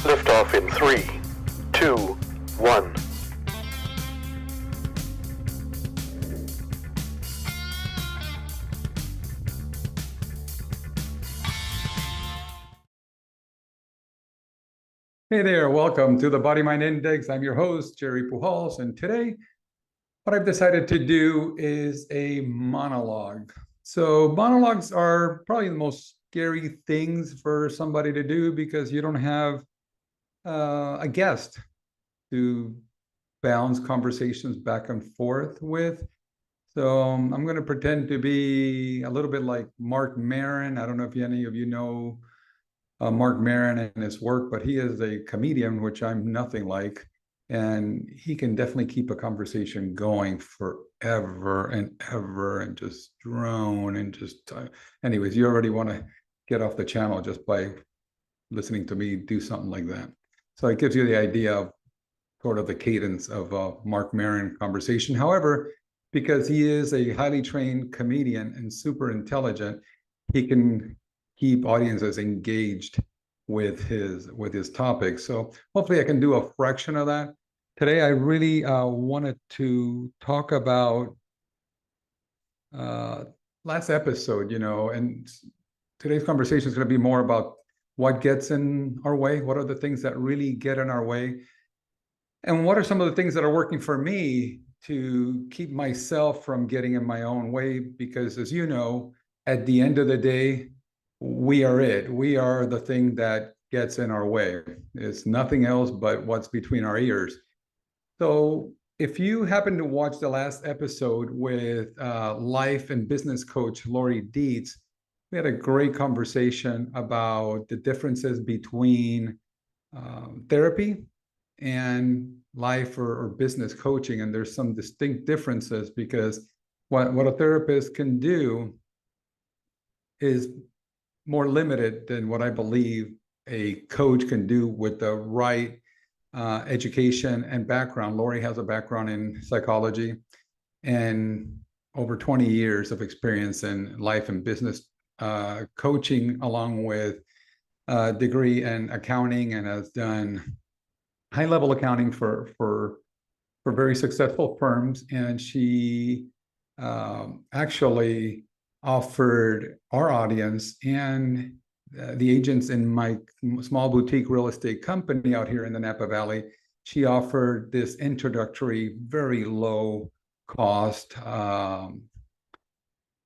Liftoff in 3, 2, 1. Hey there, welcome to the Body Mind Index. I'm your host, Jerry Pujols, and today what I've decided to do is a monologue. So monologues are probably the most scary things for somebody to do because you don't have a guest to bounce conversations back and forth with. So I'm going to pretend to be a little bit like Mark Maron. I don't know if any of you know Mark Maron and his work, but he is a comedian, which I'm nothing like. And he can definitely keep a conversation going forever and ever and just drone and just, anyways, you already want to get off the channel just by listening to me do something like that. So it gives you the idea of sort of the cadence of a Mark Maron conversation. However, because he is a highly trained comedian and super intelligent, he can keep audiences engaged with his topics. So hopefully I can do a fraction of that. Today I really wanted to talk about last episode, and today's conversation is going to be more about what gets in our way, what are the things that really get in our way, and what are some of the things that are working for me to keep myself from getting in my own way? Because as you know, at the end of the day, we are it. We are the thing that gets in our way. It's nothing else but what's between our ears. So if you happen to watch the last episode with life and business coach Lori Dietz, we had a great conversation about the differences between therapy and life or business coaching. And there's some distinct differences because what a therapist can do is more limited than what I believe a coach can do with the right education and background. Lori has a background in psychology and over 20 years of experience in life and business coaching, along with a degree in accounting, and has done high-level accounting for very successful firms. And she actually offered our audience and the agents in my small boutique real estate company out here in the Napa Valley, she offered this introductory, very low cost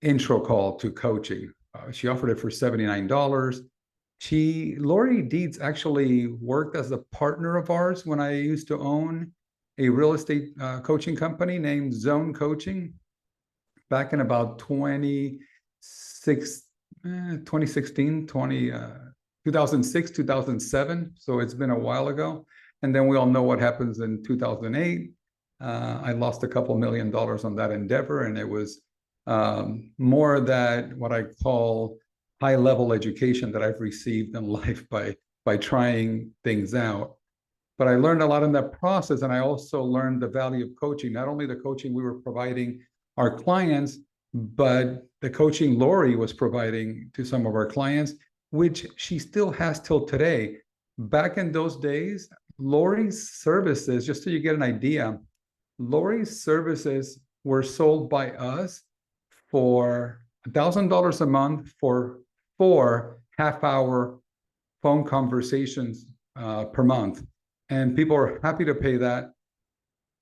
intro call to coaching. She offered it for $79. Lori Dietz actually worked as a partner of ours when I used to own a real estate coaching company named Zone Coaching back in about 2016, 2006, 2007. So it's been a while ago. And then we all know what happens in 2008. I lost a couple $1 million on that endeavor. And it was more that what I call high-level education that I've received in life by trying things out. But I learned a lot in that process. And I also learned the value of coaching, not only the coaching we were providing our clients, but the coaching Lori was providing to some of our clients, which she still has till today. Back in those days, Lori's services, just so you get an idea, Lori's services were sold by us for $1,000 a month for 4 half-hour phone conversations per month. And people are happy to pay that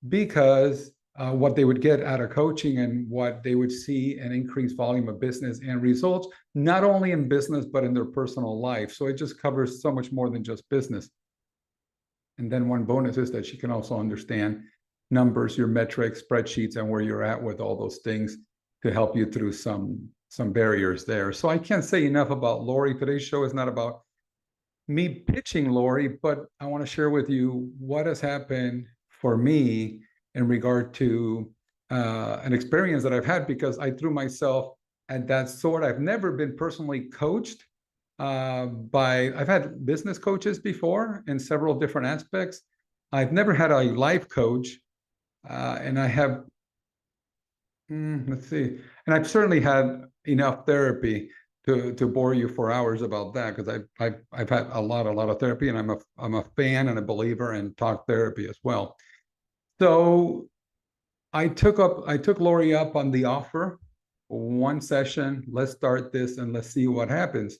because what they would get out of coaching and what they would see an increased volume of business and results, not only in business, but in their personal life. So it just covers so much more than just business. And then one bonus is that she can also understand numbers, your metrics, spreadsheets, and where you're at with all those things to help you through some barriers there. So I can't say enough about Lori. Today's show is not about me pitching Lori, but I want to share with you what has happened for me in regard to an experience that I've had, because I threw myself at that sword. I've never been personally coached I've had business coaches before in several different aspects. I've never had a life coach, and I have, let's see, and I've certainly had enough therapy to bore you for hours about that, because I've had a lot of therapy, and I'm a fan and a believer in talk therapy as well. So I took Lori up on the offer. One session, let's start this and let's see what happens.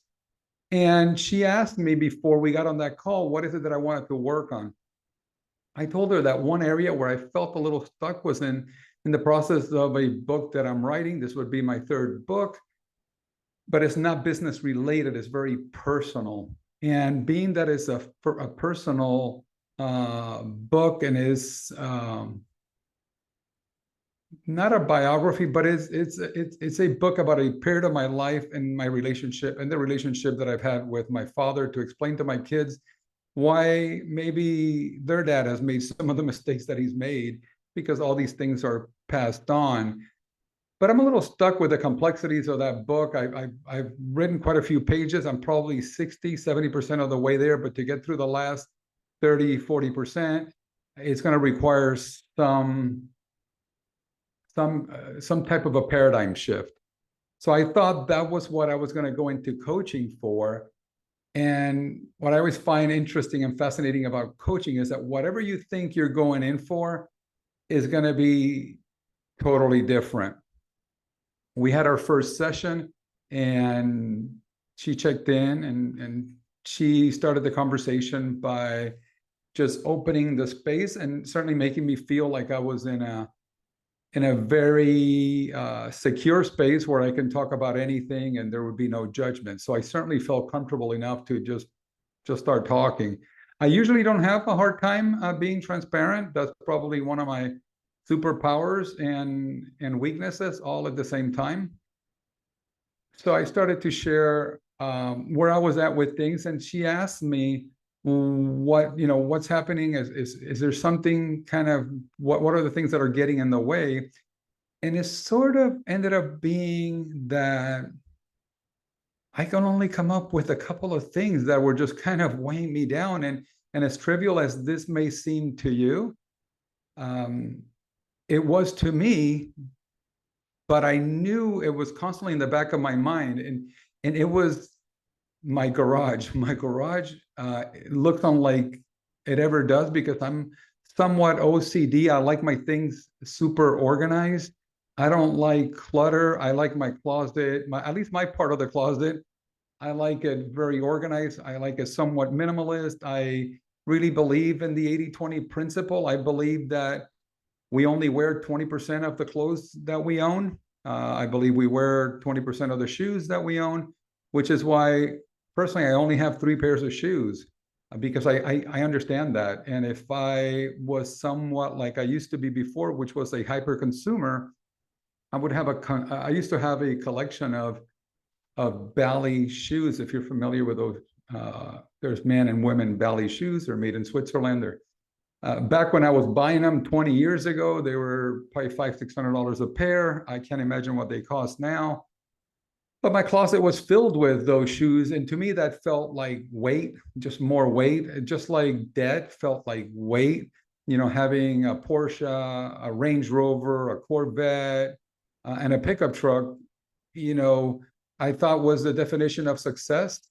And she asked me before we got on that call, what is it that I wanted to work on? I told her that one area where I felt a little stuck was in the process of a book that I'm writing. This would be my third book, but it's not business related. It's very personal. And being that it's a personal book, and is not a biography, but it's a book about a period of my life and my relationship, and the relationship that I've had with my father, to explain to my kids why maybe their dad has made some of the mistakes that he's made, because all these things are passed on. But I'm a little stuck with the complexities of that book. I've written quite a few pages. I'm probably 60-70% of the way there, but to get through the last 30-40%, it's going to require some type of a paradigm shift. So I thought that was what I was going to go into coaching for. And what I always find interesting and fascinating about coaching is that whatever you think you're going in for is going to be totally different. We had our first session, and she checked in, and she started the conversation by just opening the space and certainly making me feel like I was in a very secure space where I can talk about anything and there would be no judgment. So I certainly felt comfortable enough to just start talking. I usually don't have a hard time being transparent. That's probably one of my superpowers and weaknesses all at the same time. So I started to share where I was at with things, and she asked me, what's happening? Is there something kind of, what are the things that are getting in the way? And it sort of ended up being that I can only come up with a couple of things that were just kind of weighing me down. And as trivial as this may seem to you, it was to me, but I knew it was constantly in the back of my mind. And it was my garage. My garage looks unlike it ever does, because I'm somewhat OCD. I like my things super organized. I don't like clutter. I like my closet, at least my part of the closet. I like it very organized. I like it somewhat minimalist. I really believe in the 80-20 principle. I believe that we only wear 20% of the clothes that we own. I believe we wear 20% of the shoes that we own, which is why personally I only have 3 pairs of shoes, because I understand that. And if I was somewhat like I used to be before, which was a hyper consumer, I would have I used to have a collection of Bally shoes. If you're familiar with those, there's men and women Bally shoes. They're made in Switzerland. They're back when I was buying them 20 years ago, they were probably $500-600 a pair. I can't imagine what they cost now. But my closet was filled with those shoes. And to me, that felt like weight, just more weight. Just like debt felt like weight. Having a Porsche, a Range Rover, a Corvette, and a pickup truck, I thought was the definition of success.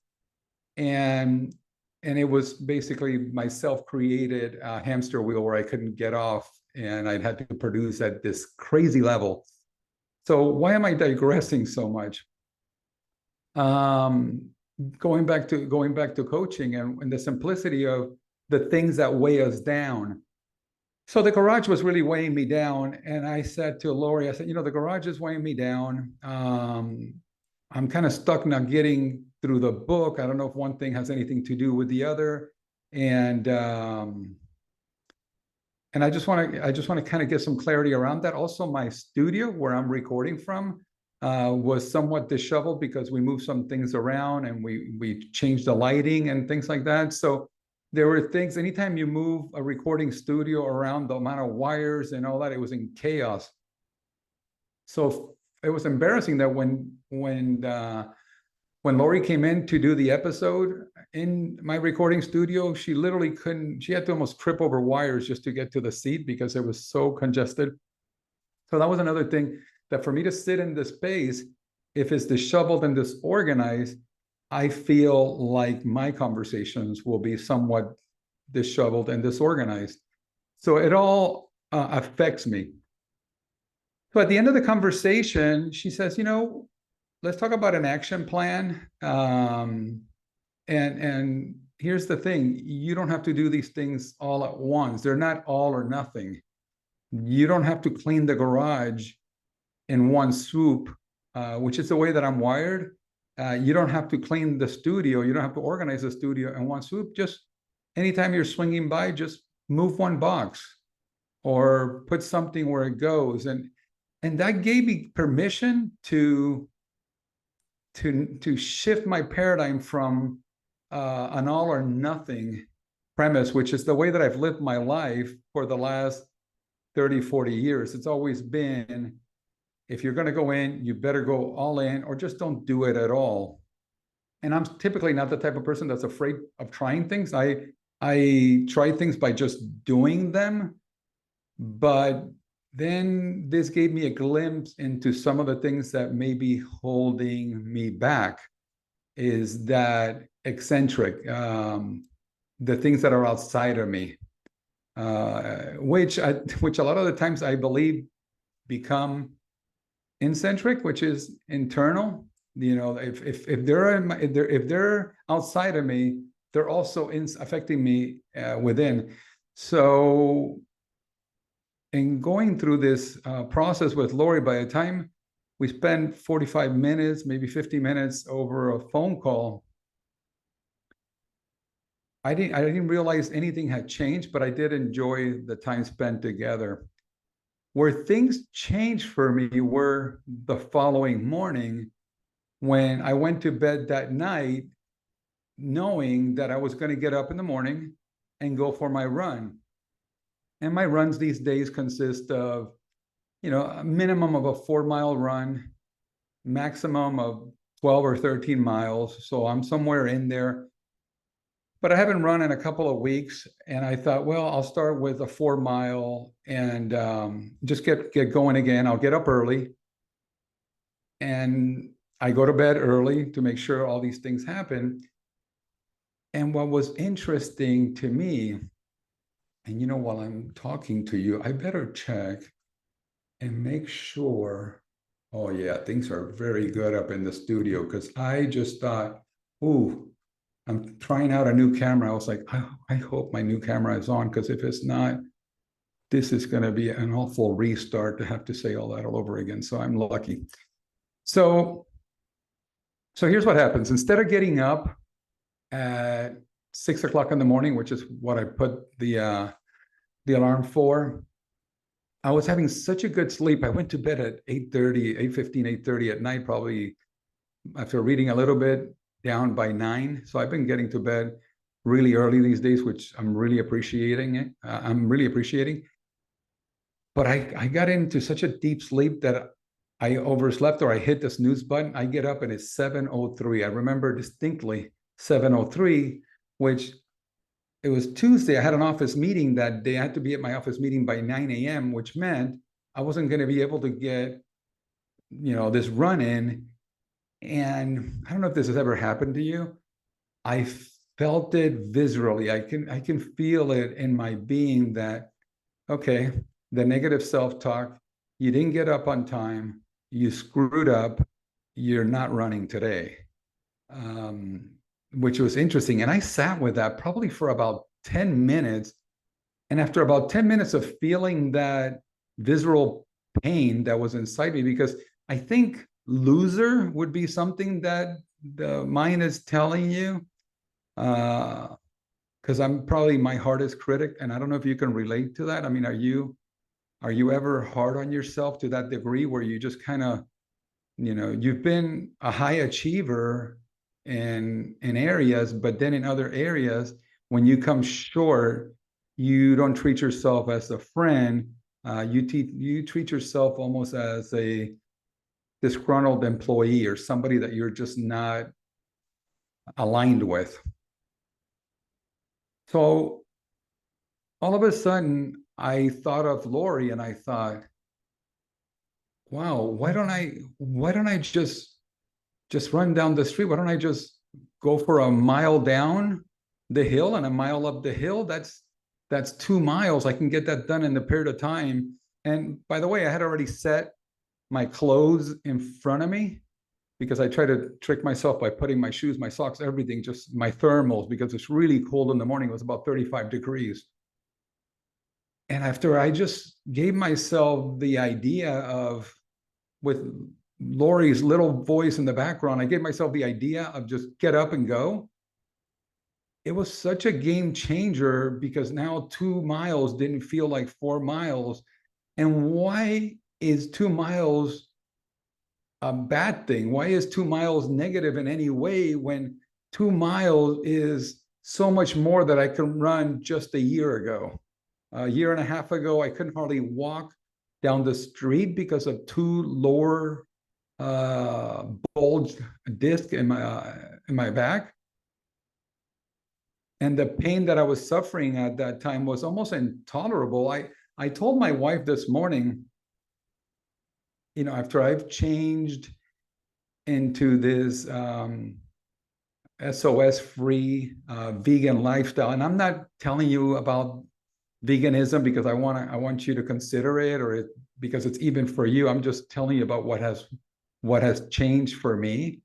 And it was basically my self-created hamster wheel where I couldn't get off, and I'd had to produce at this crazy level. So why am I digressing so much? Going back to coaching and the simplicity of the things that weigh us down. So the garage was really weighing me down, and I said to Lori, I said, the garage is weighing me down. I'm kind of stuck not getting through the book. I don't know if one thing has anything to do with the other, and I just want to kind of get some clarity around that. Also, my studio where I'm recording from was somewhat disheveled because we moved some things around and we changed the lighting and things like that. So there were things, anytime you move a recording studio around, the amount of wires and all that, it was in chaos. So it was embarrassing that when Lori came in to do the episode in my recording studio, she literally she had to almost trip over wires just to get to the seat because it was so congested. So that was another thing, that for me to sit in the space if it's disheveled and disorganized, I feel like my conversations will be somewhat disheveled and disorganized. So it all affects me. So at the end of the conversation, she says, let's talk about an action plan. And here's the thing, you don't have to do these things all at once. They're not all or nothing. You don't have to clean the garage in one swoop, which is the way that I'm wired. You don't have to clean the studio. You don't have to organize the studio in one swoop. Just anytime you're swinging by, just move one box or put something where it goes. And that gave me permission to shift my paradigm from an all or nothing premise, which is the way that I've lived my life for the last 30, 40 years. It's always been, if you're going to go in, you better go all in or just don't do it at all. And I'm typically not the type of person that's afraid of trying things. I try things by just doing them. But then this gave me a glimpse into some of the things that may be holding me back, is that eccentric, the things that are outside of me, which a lot of the times I believe become incentric, which is internal. If they're outside of me, they're also affecting me within. So in going through this process with Lori, by the time we spent 45 minutes, maybe 50 minutes over a phone call, I didn't realize anything had changed, but I did enjoy the time spent together. Where things changed for me were the following morning, when I went to bed that night, knowing that I was going to get up in the morning and go for my run. And my runs these days consist of, a minimum of a 4-mile run, maximum of 12 or 13 miles. So I'm somewhere in there. But I haven't run in a couple of weeks, and I thought, well, I'll start with a 4-mile and just get going again. I'll get up early, and I go to bed early to make sure all these things happen. And what was interesting to me, and while I'm talking to you, I better check and make sure. Oh yeah, things are very good up in the studio, because I just thought, ooh, I'm trying out a new camera. I was like, I hope my new camera is on, because if it's not, this is going to be an awful restart to have to say all that all over again. So I'm lucky. So here's what happens. Instead of getting up at 6 o'clock in the morning, which is what I put the alarm for, I was having such a good sleep. I went to bed at 8:30, 8:15, 8:30 at night, probably after reading a little bit, down by 9. So I've been getting to bed really early these days, which I'm really appreciating. But I got into such a deep sleep that I overslept, or I hit the snooze button. I get up and it's 7:03. I remember distinctly 7:03, which it was Tuesday. I had an office meeting that day. I had to be at my office meeting by 9 a.m., which meant I wasn't going to be able to get, this run in. And I don't know if this has ever happened to you. I felt it viscerally. I can feel it in my being that, okay, the negative self-talk, you didn't get up on time, you screwed up, you're not running today, which was interesting. And I sat with that probably for about 10 minutes. And after about 10 minutes of feeling that visceral pain that was inside me, because I think loser would be something that the mind is telling you, because I'm probably my hardest critic, and I don't know if you can relate to that. I mean, are you ever hard on yourself to that degree where you just kind of, you've been a high achiever in areas, but then in other areas, when you come short, you don't treat yourself as a friend. You treat yourself almost as a disgruntled employee or somebody that you're just not aligned with. So all of a sudden, I thought of Lori, and I thought, wow, why don't I just just run down the street. Why don't I just go for a mile down the hill and a mile up the hill? That's 2 miles. I can get that done in the period of time. And by the way, I had already set my clothes in front of me because I try to trick myself by putting my shoes, my socks, everything, just my thermals, because it's really cold in the morning. It was about 35 degrees. And after I just gave myself the idea of, with Lori's little voice in the background, I gave myself the idea of just get up and go. It was such a game changer because now 2 miles didn't feel like 4 miles. And why is 2 miles a bad thing? Why is 2 miles negative in any way when 2 miles is so much more that I could run just a year ago? A year and a half ago, I couldn't hardly walk down the street because of two lower bulged disc in my back. And the pain that I was suffering at that time was almost intolerable. I told my wife this morning, after I've changed into this SOS-free vegan lifestyle, and I'm not telling you about veganism because I want you to consider it, or because it's even for you. I'm just telling you about what has changed for me.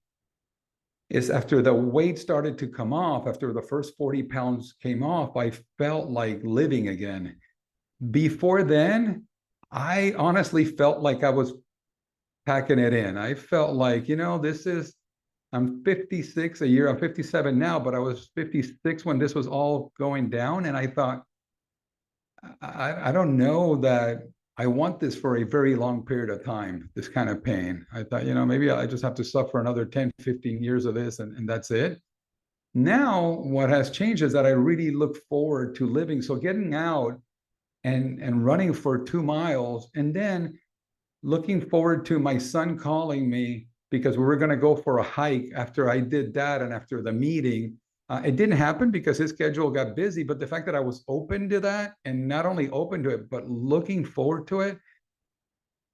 Is after the weight started to come off, after the first 40 pounds came off, I felt like living again. Before then, I honestly felt like I was packing it in. I felt like, I'm 56 a year, I'm 57 now, but I was 56 when this was all going down. And I thought, I don't know that I want this for a very long period of time, this kind of pain. I thought, maybe I just have to suffer another 10, 15 years of this and that's it. Now, what has changed is that I really look forward to living. So getting out and running for 2 miles, and then looking forward to my son calling me because we were going to go for a hike after I did that and after the meeting. It didn't happen because his schedule got busy, but the fact that I was open to that, and not only open to it, but looking forward to it,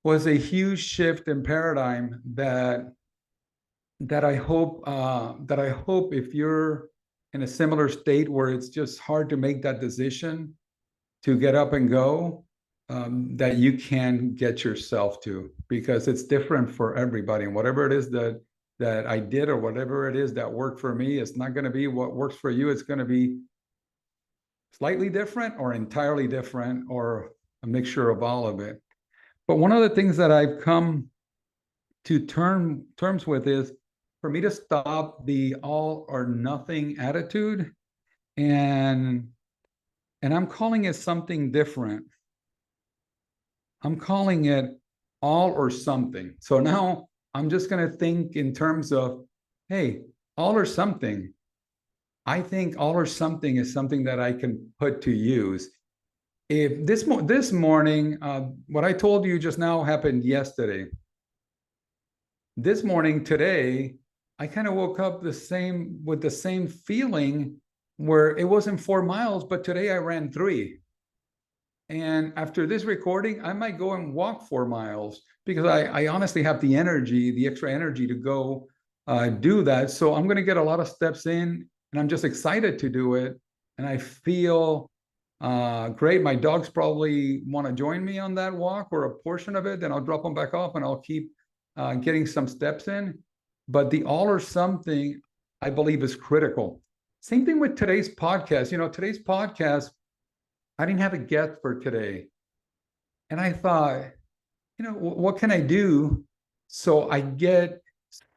was a huge shift in paradigm that I hope if you're in a similar state where it's just hard to make that decision to get up and go, that you can get yourself to, because it's different for everybody. And whatever it is that I did, or whatever it is that worked for me, it's not going to be what works for you. It's going to be slightly different or entirely different, or a mixture of all of it. But one of the things that I've come to terms with is for me to stop the all or nothing attitude, and I'm calling it something different. I'm calling it all or something. So now I'm just going to think in terms of, hey, all or something. I think all or something is something that I can put to use. If this morning, what I told you just now happened yesterday. This morning, today, I kind of woke up with the same feeling, where it wasn't 4 miles, but today I ran 3. And after this recording, I might go and walk 4 miles because I honestly have the energy, the extra energy to go do that. So I'm going to get a lot of steps in, and I'm just excited to do it. And I feel great. My dogs probably want to join me on that walk, or a portion of it. Then I'll drop them back off and I'll keep getting some steps in. But the all or something, I believe, is critical. Same thing with today's podcast. Today's podcast, I didn't have a guest for today. And I thought, what can I do so I get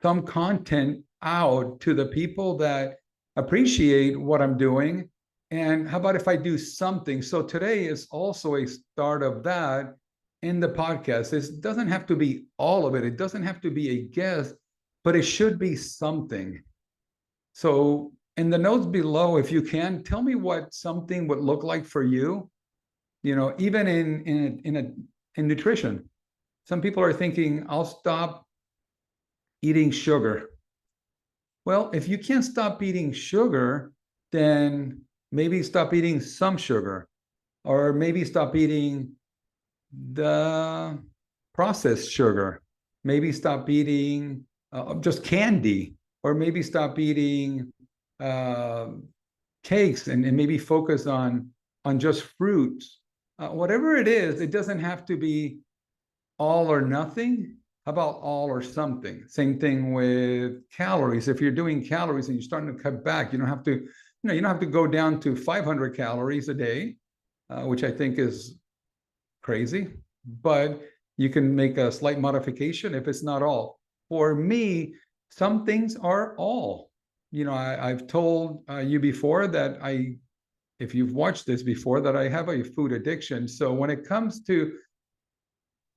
some content out to the people that appreciate what I'm doing? And how about if I do something? So today is also a start of that in the podcast. It doesn't have to be all of it. It doesn't have to be a guest, but it should be something. So in the notes below, if you can, tell me what something would look like for you. Even in nutrition, some people are thinking, I'll stop eating sugar. Well, if you can't stop eating sugar, then maybe stop eating some sugar, or maybe stop eating the processed sugar. Maybe stop eating just candy, or maybe stop eating uh, cakes and maybe focus on just fruits. Whatever it is, it doesn't have to be all or nothing. How about all or something? Same thing with calories. If you're doing calories and you're starting to cut back, you don't have to, you don't have to go down to 500 calories a day, which I think is crazy, but you can make a slight modification if it's not all. For me, some things are all. I've told you before that if you've watched this before, that I have a food addiction. So when it comes to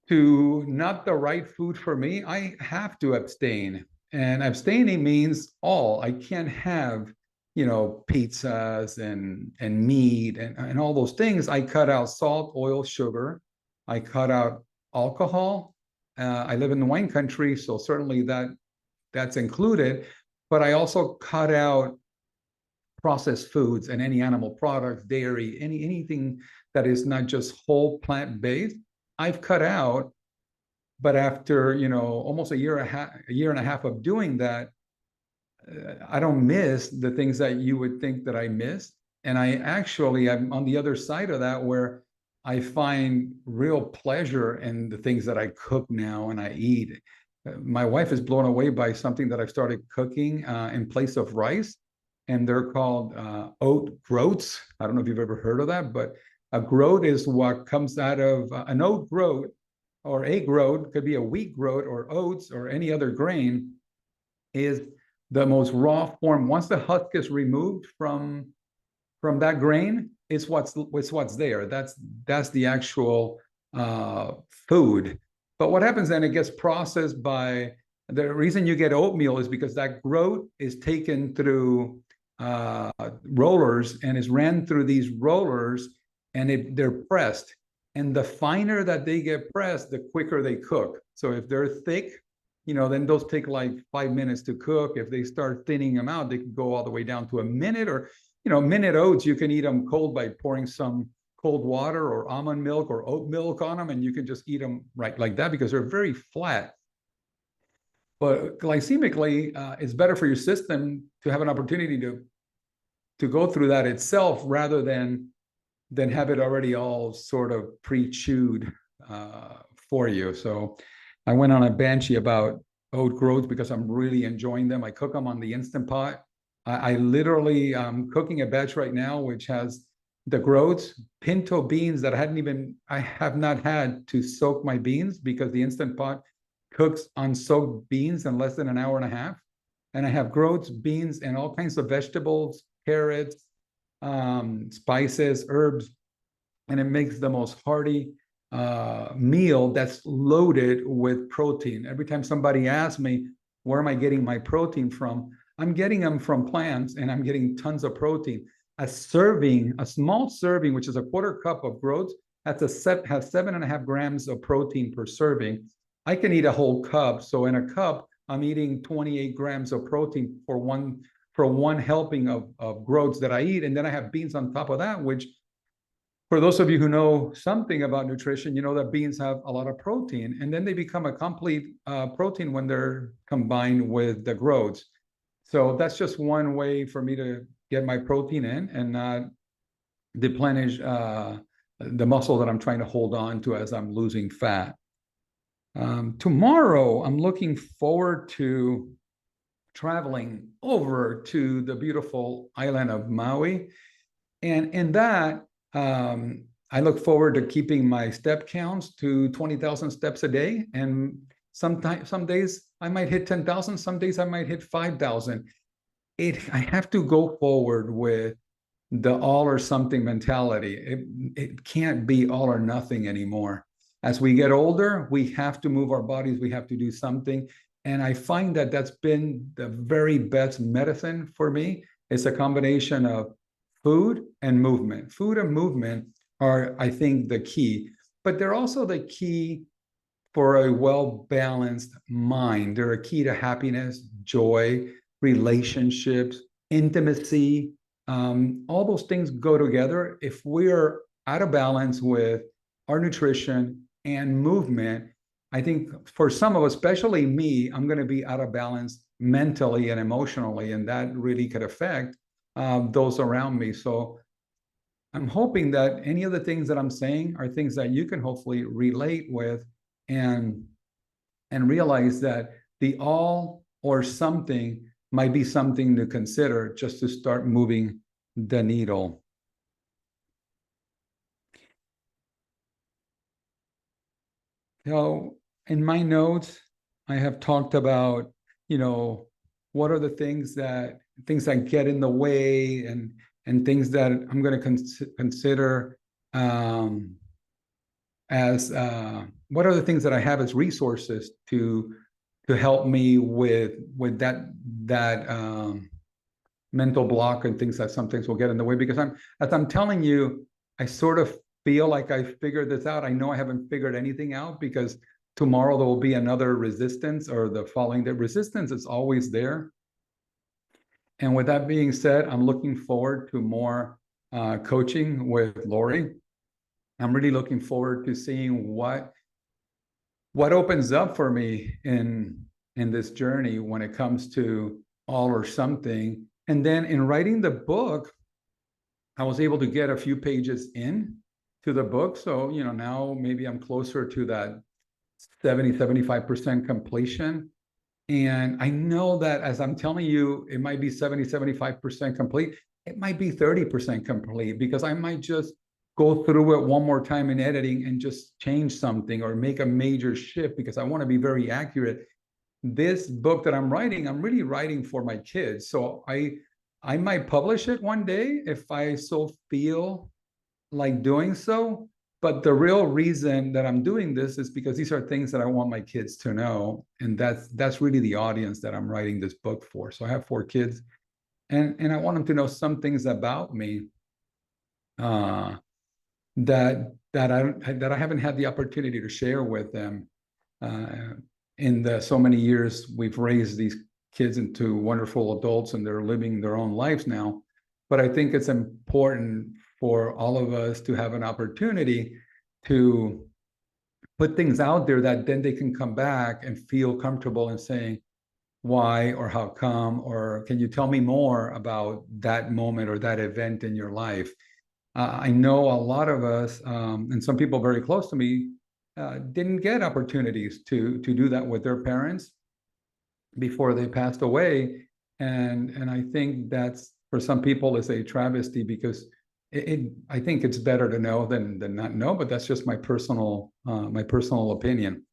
not the right food for me, I have to abstain. And abstaining means all. I can't have, pizzas and meat and all those things. I cut out salt, oil, sugar. I cut out alcohol. I live in the wine country, so certainly that's included. But I also cut out processed foods and any animal products, dairy, anything that is not just whole plant-based. I've cut out, but after almost a year and a half of doing that, I don't miss the things that you would think that I missed. And I'm on the other side of that, where I find real pleasure in the things that I cook now and I eat. My wife is blown away by something that I've started cooking in place of rice, and they're called oat groats. I don't know if you've ever heard of that, but a groat is what comes out of an oat groat, or a groat, could be a wheat groat or oats or any other grain, is the most raw form. Once the husk is removed from that grain, it's what's there. That's the actual food. But what happens then? It gets processed by. The reason you get oatmeal is because that groat is taken through rollers and is ran through these rollers, and they're pressed. And the finer that they get pressed, the quicker they cook. So if they're thick, then those take like 5 minutes to cook. If they start thinning them out, they can go all the way down to a minute. Or, minute oats, you can eat them cold by pouring some cold water or almond milk or oat milk on them, and you can just eat them right like that because they're very flat. But glycemically, it's better for your system to have an opportunity to go through that itself, rather than have it already all sort of pre-chewed for you. So I went on a banshee about oat groats because I'm really enjoying them. I cook them on the Instant Pot. I literally cooking a batch right now, which has the groats, pinto beans that I have not had to soak my beans, because the Instant Pot cooks unsoaked beans in less than an hour and a half. And I have groats, beans, and all kinds of vegetables, carrots, spices, herbs, and it makes the most hearty meal that's loaded with protein. Every time somebody asks me, where am I getting my protein from? I'm getting them from plants, and I'm getting tons of protein. A small serving, which is a quarter cup of groats, has 7.5 grams of protein per serving. I can eat a whole cup. So in a cup, I'm eating 28 grams of protein for one helping of groats that I eat. And then I have beans on top of that, which, for those of you who know something about nutrition, you know that beans have a lot of protein, and then they become a complete protein when they're combined with the groats. So that's just one way for me to get my protein in and not deplenish the muscle that I'm trying to hold on to as I'm losing fat. Tomorrow, I'm looking forward to traveling over to the beautiful island of Maui. And in that, I look forward to keeping my step counts to 20,000 steps a day. And some days I might hit 10,000, some days I might hit 5,000. I have to go forward with the all or something mentality. It can't be all or nothing anymore. As we get older, we have to move our bodies, we have to do something. And I find that that's been the very best medicine for me. It's a combination of food and movement. Food and movement are, I think, the key, but they're also the key for a well-balanced mind. They're a key to happiness, joy, relationships, intimacy. All those things go together. If we're out of balance with our nutrition and movement, I think for some of us, especially me, I'm going to be out of balance mentally and emotionally, and that really could affect those around me. So I'm hoping that any of the things that I'm saying are things that you can hopefully relate with, and realize that the all or something might be something to consider just to start moving the needle. So in my notes, I have talked about, what are the things that get in the way, and things that I'm going to consider as what are the things that I have as resources to help me with that mental block and things that sometimes will get in the way. Because as I'm telling you, I sort of feel like I figured this out. I know I haven't figured anything out, because tomorrow there will be another resistance, or the following day. Resistance is always there. And with that being said, I'm looking forward to more coaching with Lori. I'm really looking forward to seeing what opens up for me in this journey when it comes to all or something. And then in writing the book, I was able to get a few pages in to the book. So, now maybe I'm closer to that 75% completion. And I know that as I'm telling you, it might be 75% complete. It might be 30% complete, because I might just go through it one more time in editing and just change something or make a major shift, because I want to be very accurate. This book that I'm writing, I'm really writing for my kids. So I might publish it one day if I so feel like doing so. But the real reason that I'm doing this is because these are things that I want my kids to know. And that's really the audience that I'm writing this book for. So I have 4 kids, and I want them to know some things about me that I haven't had the opportunity to share with them. In the so many years we've raised these kids into wonderful adults, and they're living their own lives now. But I think it's important for all of us to have an opportunity to put things out there that then they can come back and feel comfortable in saying why, or how come, or can you tell me more about that moment or that event in your life. I know a lot of us, and some people very close to me, didn't get opportunities to do that with their parents before they passed away. And I think that's, for some people, is a travesty, because I think it's better to know than not know, but that's just my personal opinion.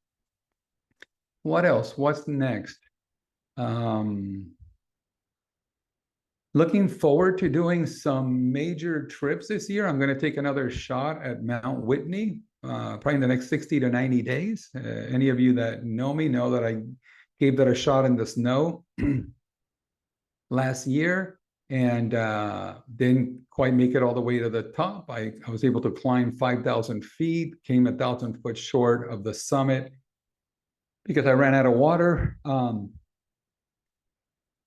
What else? What's next? Looking forward to doing some major trips this year. I'm going to take another shot at Mount Whitney, probably in the next 60 to 90 days. Any of you that know me know that I gave that a shot in the snow last year, and didn't quite make it all the way to the top. I was able to climb 5,000 feet, came 1,000 foot short of the summit because I ran out of water.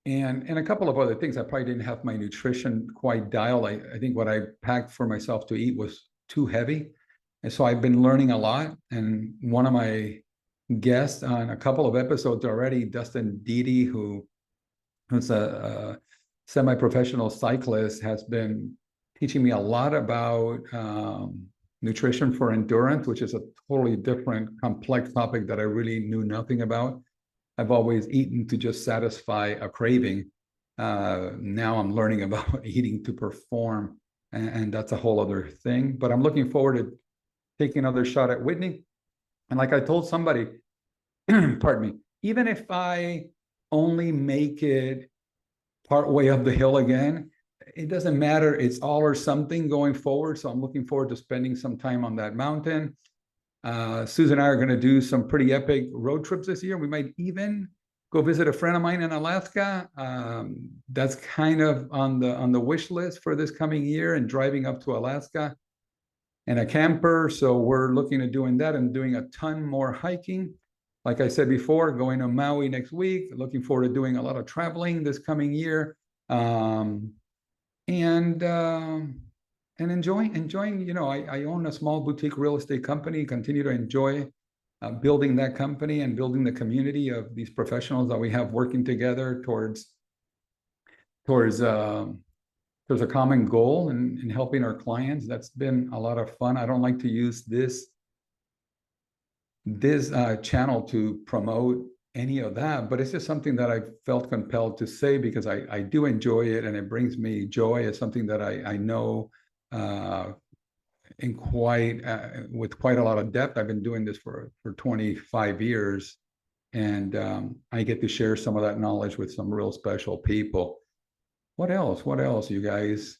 And a couple of other things. I probably didn't have my nutrition quite dialed. I think what I packed for myself to eat was too heavy. And so I've been learning a lot. And one of my guests on a couple of episodes already, Dustin Deedy, who's a semi-professional cyclist, has been teaching me a lot about nutrition for endurance, which is a totally different, complex topic that I really knew nothing about. I've always eaten to just satisfy a craving. Now I'm learning about eating to perform, and that's a whole other thing. But I'm looking forward to taking another shot at Whitney. And like I told somebody, pardon me, even if I only make it part way up the hill again, it doesn't matter. It's all or something going forward. So I'm looking forward to spending some time on that mountain. Susan and I are going to do some pretty epic road trips this year. We might even go visit a friend of mine in Alaska. That's kind of on the wish list for this coming year, and driving up to Alaska in a camper. So we're looking at doing that and doing a ton more hiking. Like I said before, going to Maui next week. Looking forward to doing a lot of traveling this coming year. And enjoying, I own a small boutique real estate company, continue to enjoy building that company and building the community of these professionals that we have working together towards a common goal and helping our clients. That's been a lot of fun. I don't like to use this channel to promote any of that, but it's just something that I felt compelled to say because I do enjoy it and it brings me joy. It's something that I know in with quite a lot of depth. I've been doing this for 25 years, and I get to share some of that knowledge with some real special people. What else, you guys?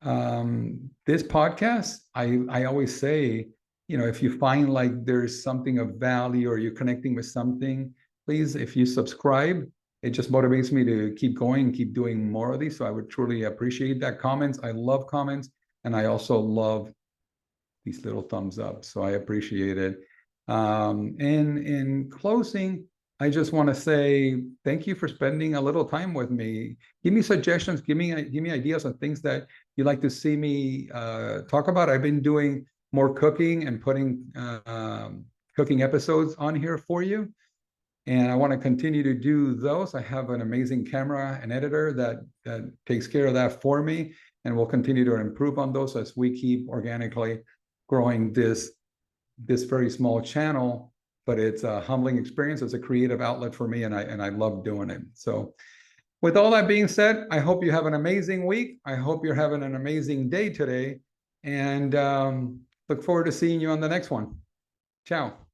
This podcast, I always say, if you find like there's something of value or you're connecting with something, please, if you subscribe, it just motivates me to keep going, keep doing more of these. So I would truly appreciate that. Comments, I love comments, and I also love these little thumbs up. So I appreciate it. And in closing, I just want to say thank you for spending a little time with me. Give me suggestions, give me ideas on things that you'd like to see me talk about. I've been doing more cooking and putting cooking episodes on here for you. And I want to continue to do those. I have an amazing camera and editor that takes care of that for me. And we'll continue to improve on those as we keep organically growing this very small channel. But it's a humbling experience. It's a creative outlet for me, and I love doing it. So with all that being said, I hope you have an amazing week. I hope you're having an amazing day today. And look forward to seeing you on the next one. Ciao.